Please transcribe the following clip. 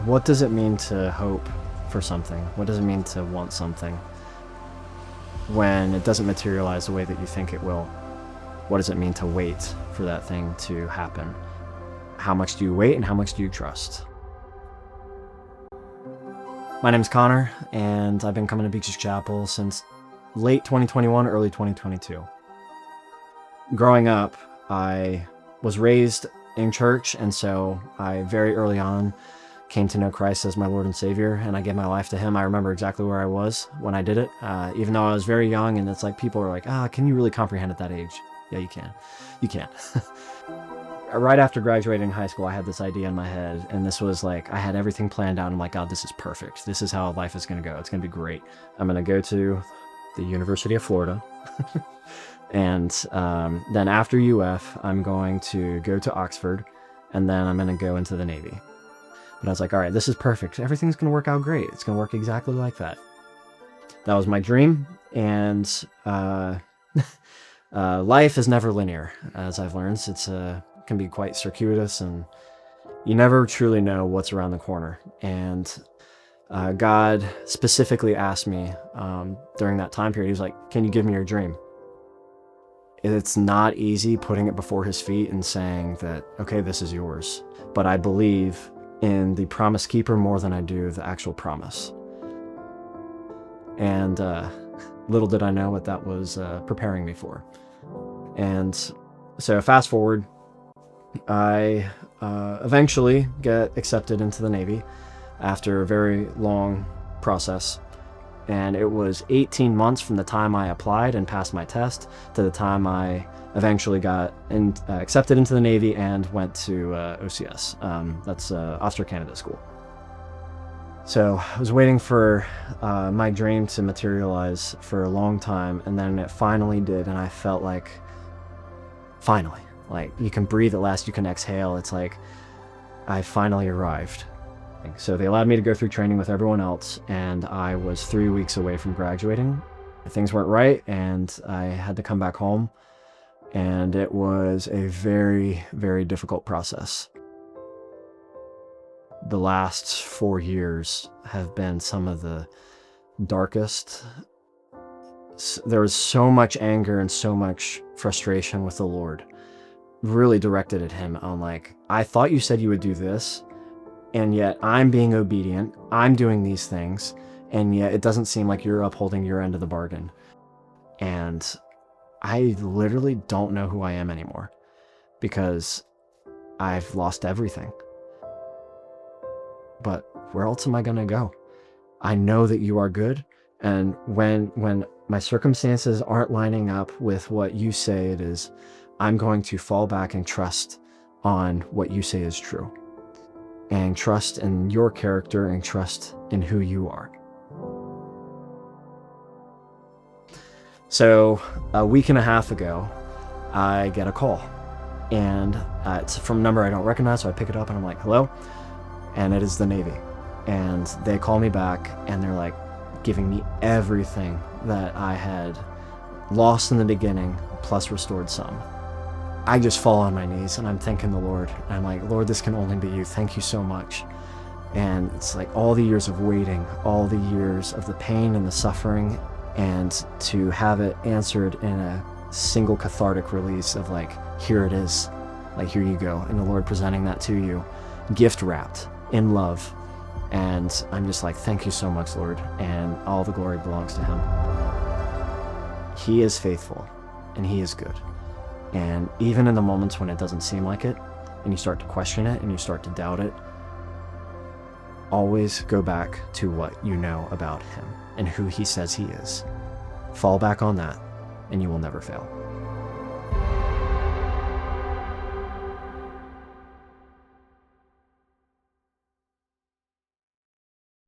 What does it mean to hope for something? What does it mean to want something when it doesn't materialize the way that you think it will? What does it mean to wait for that thing to happen? How much do you wait and how much do you trust? My name's Connor, and I've been coming to Beaches Chapel since late 2021, early 2022. Growing up, I was raised in church, and so I very early on came to know Christ as my Lord and Savior, and I gave my life to Him. I remember exactly where I was when I did it, even though I was very young, and it's like people are like, can you really comprehend at that age? Yeah, you can. You can. Right after graduating high school, I had this idea in my head, and this was like, I had everything planned out. I'm like, God, this is perfect. This is how life is going to go. It's going to be great. I'm going to go to the University of Florida. And then after UF, I'm going to go to Oxford, and then I'm going to go into the Navy. But I was like, all right, this is perfect. Everything's going to work out great. It's going to work exactly like that. That was my dream, and life is never linear, as I've learned. It can be quite circuitous, and you never truly know what's around the corner. And God specifically asked me during that time period, He was like, can you give me your dream? It's not easy putting it before His feet and saying that, okay, this is yours. But I believe in the promise keeper more than I do the actual promise. And little did I know what that was preparing me for. And so fast forward, I eventually get accepted into the Navy after a very long process. And it was 18 months from the time I applied and passed my test to the time I eventually got accepted into the Navy and went to OCS. That's Officer Candidate School. So I was waiting for my dream to materialize for a long time, and then it finally did, and I felt like, finally, like you can breathe at last, you can exhale. It's like I finally arrived. So they allowed me to go through training with everyone else, and I was 3 weeks away from graduating. Things weren't right, and I had to come back home, and it was a very, very difficult process. The last 4 years have been some of the darkest. There was so much anger and so much frustration with the Lord, really directed at Him on like, I thought you said you would do this, and yet I'm being obedient, I'm doing these things, and yet it doesn't seem like you're upholding your end of the bargain. And I literally don't know who I am anymore because I've lost everything. But where else am I going to go? I know that you are good, and when my circumstances aren't lining up with what you say it is, I'm going to fall back and trust on what you say is true. And trust in your character and trust in who you are. So a week and a half ago, I get a call, and it's from a number I don't recognize, so I pick it up and I'm like, hello? And it is the Navy. And they call me back, and they're like giving me everything that I had lost in the beginning, plus restored some. I just fall on my knees and I'm thanking the Lord. And I'm like, Lord, this can only be you. Thank you so much. And it's like all the years of waiting, all the years of the pain and the suffering, and to have it answered in a single cathartic release of like, here it is, like, here you go. And the Lord presenting that to you, gift wrapped in love. And I'm just like, thank you so much, Lord. And all the glory belongs to Him. He is faithful and He is good. And even in the moments when it doesn't seem like it, and you start to question it and you start to doubt it, always go back to what you know about Him and who He says He is. Fall back on that, and you will never fail.